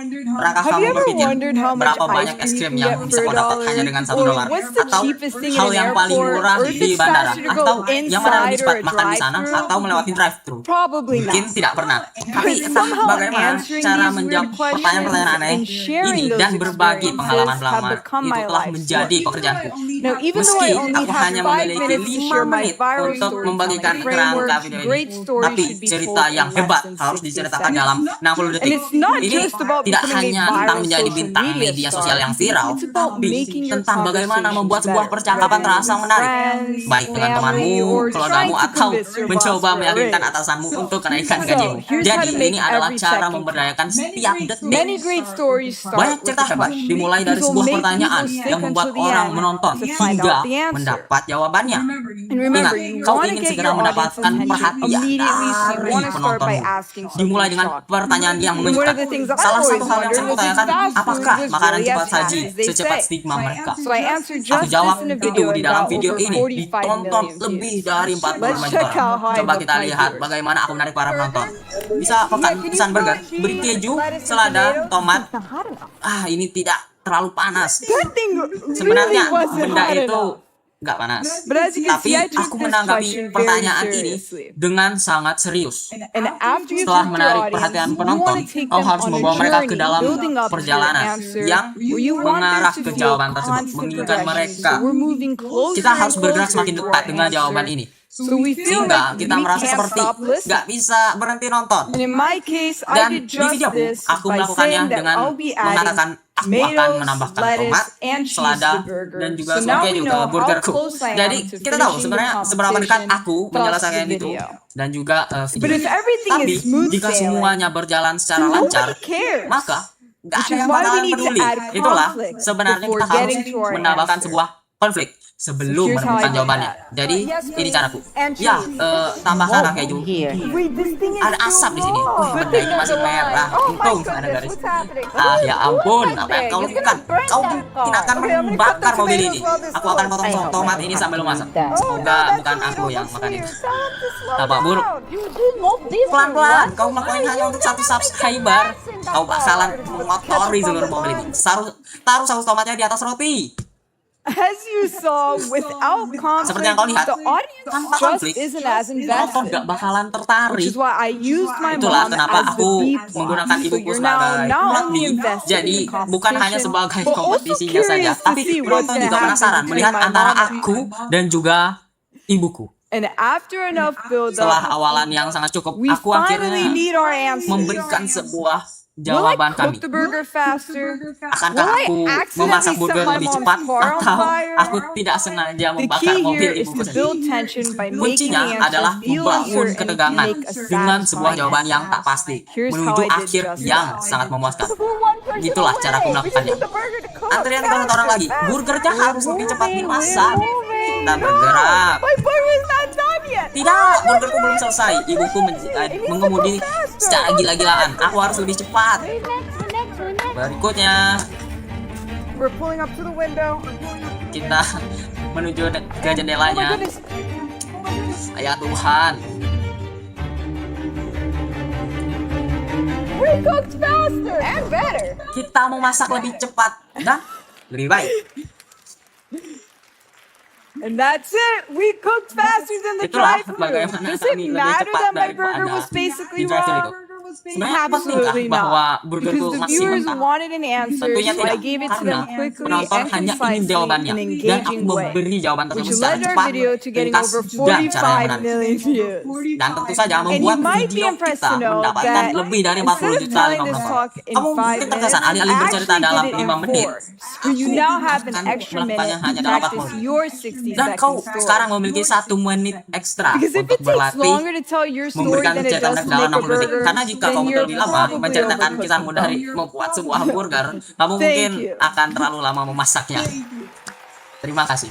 Pernahkah Have kamu you ever berpikir wondered how much berapa ice banyak es cream krim you yang get bisa for kau a dapat dollar? hanya dengan Or $1? what's the Atau cheapest thing in hal an yang paling airport? murah Or if di it's bandara? faster to Atau go yang mana lebih inside or cepat, a makan di sana drive-thru? atau melewati drive-thru? Probably Mungkin not. tidak pernah. Tapi But entah somehow bagaimana answering cara these menjawab weird questions pertanyaan-pertanyaan aneh and sharing ini those dan berbagi experiences have pengalaman-pengalaman become itu my telah life's menjadi work. pekerjaanku. Now, even though Meski I only aku have hanya 5 memiliki minutes to 5 share my menit viral untuk story membagikan telling kerangka framework, video great ini, stories tapi should be cerita told yang in less hebat than harus 60 diceritakan seconds. dalam 60 And detik. it's not Ini just about tidak becoming hanya a tentang viral menjadi social bintang media media star. sosial yang viral, It's about tapi making your tentang bagaimana conversations membuat sebuah better, percakapan whether terasa with menarik, friends, baik dengan family, temanmu, or keluargamu, trying to atau convince your boss mencoba for a meyakinkan raise. atasanmu untuk menaikkan So, gajimu. here's how Jadi to make ini adalah every cara second memberdayakan count. setiap detik. Many great stories Banyak start with cerita a hebat question. dimulai dari This will sebuah make pertanyaan people yang stick membuat until the orang end menonton to find hingga out the answer. mendapat jawabannya. And remember, Ingat, you kau want to ingin get segera your audience's mendapatkan attention perhatian immediately, so you dari want to start by penontonmu. asking Dimulai something dengan shocking. pertanyaan yang And one mengejutkan. of the things I Salah always satu hal yang wondered saya was if tanyakan, fast food apakah was makanan really cepat as fast saji as they secepat say. stigma mereka? So I answered Aku just jawab this in a itu video di and dalam got video over ini 45 ditonton million lebih views. dari 45 Let's juta check orang. out how I Coba hooked kita my lihat viewers. bagaimana aku menarik para penonton. Bisa pesan, Can you pesan put burger, beri cheese, keju, lettuce, and selada, tomatoes? tomat. It's not hot enough. Ini tidak terlalu panas. That thing Sebenarnya really wasn't benda hot itu enough. nggak panas. But as you can Tapi see, I took aku this menanggapi question very pertanyaan ini seriously. dengan sangat serius. And after you Setelah hooked your menarik audience, perhatian you want penonton, to take kau them harus on a membawa mereka ke journey, dalam building up to an perjalanan answer yang where you want mengarah them to ke feel jawaban tersebut, constant menginginkan progression. mereka. So we're moving closer Kita and harus bergerak closer semakin to dekat our dengan jawaban answer. ini. So we feel Sehingga like kita we merasa can't seperti stop listening. nggak bisa berhenti nonton. And in my case, I Dan did di just videoku, this aku by melakukannya saying that dengan I'll be adding mengatakan aku akan tomatoes, menambahkan lettuce, tomat, and cheese to selada, the burger. dan juga So now keju we ke know how burgerku. close I Jadi am to kita tahu finishing sebenarnya the seberapa dekat competition aku plus menyelesaikan the itu video. dan juga But video. if everything Tapi is smooth jika sailing, semuanya berjalan secara then lancar, nobody cares. maka nggak Which ada is yang why we bakalan need to peduli. add Itulah conflict sebenarnya before kita harus getting to our menambahkan answer. sebuah konflik sebelum Here's how I menemukan did jawabannya. that. Jadi Yes, ini please. caraku. And Ya, cheese. tambahkan keju. Wait, this thing is Ada asap di sini. Wih, Good benda ini masih merah. Untung ada garis. Ya ampun, apa yang kau lakukan? Kau tidak akan membakar mobil ini. Aku akan potong tomat ini sambil memasak. Semoga bukan aku yang makan ini. Tampak buruk. Pelan-pelan, kau melakukan ini hanya untuk satu subscriber. Kau bakalan mengotori seluruh mobil ini. Taruh saus tomatnya di atas roti. As you saw, without Seperti yang kau conflict, lihat, the audience tanpa just konflik, isn't as penonton invested. gak bakalan Which tertarik. is why I used my Itulah mom kenapa as the aku B plot. menggunakan So ibuku you're now sebagai not plot only B. invested Jadi in the bukan hanya competition, sebagai but also kompetisinya saja, curious to tapi see what's penonton gonna juga happen penasaran between melihat my antara mom and aku dan juga ibuku. And after enough Setelah build-up, awalan yang sangat cukup, we aku finally akhirnya need our answer. memberikan sebuah Will I jawaban kami. cook the burger faster? Akankah Will I aku accidentally memasak set burger my lebih mom's cepat car on atau fire? aku tidak sengaja The membakar key mobil here is ibuku to sendiri? build tension by making Kuncinya the adalah answer feel membangun uncertain and ketegangan make a dengan sebuah satisfying jawaban yang answer. tak pasti Here's menuju how I did akhir just yang that. sangat memuaskan. Itulah cara aku melakukannya. Antrian 3 orang lagi. Burgernya harus lebih cepat dimasak. Kita bergerak. My burger's not done yet. Tidak, burgerku belum selesai. Ibuku mengemudi secara gila-gilaan. Aku harus lebih cepat. Berikutnya, We're pulling up to the window. kita menuju ke Oh my jendelanya. goodness. Ya Tuhan. We cooked faster and better. Kita memasak lebih cepat dan lebih baik. And that's it. We cooked faster than the Itulah drive-thru. bagaimana Does kami it lebih matter cepat that my burger daripada was basically di drive-thru itu. raw? Sebenarnya pentingkah Absolutely bahwa not. burgerku Because the masih viewers mentah? wanted an answer, Tentunya so I tidak, gave it to karena them quickly penonton and hanya ingin concisely jawabannya in an dan aku engaging way, memberi jawaban tersebut which secara led our cepat, video to getting ringkas, over dan cara yang 45 menarik. million views. Dan tentu saja And you membuat might be video impressed kita to know mendapatkan that lebih dari instead 40 of juta telling lima this penonton. talk in Kamu 5 mungkin minutes, terkesan I alih-alih bercerita actually dalam did it 5 in menit. 4. So you now have an akan extra melakukannya minute hanya to dalam 4 practice menit. your 60 Dan kau second sekarang story. memiliki 1 menit ekstra Because if untuk it takes berlatih longer to tell your story memberikan than it cerita does menarik to dalam make a 60 detik. burger, Karena jika then kau you're lebih lama probably menceritakan overcooking kisahmu dari membuat sebuah burger, kamu Thank mungkin you. akan terlalu lama memasaknya. Terima kasih.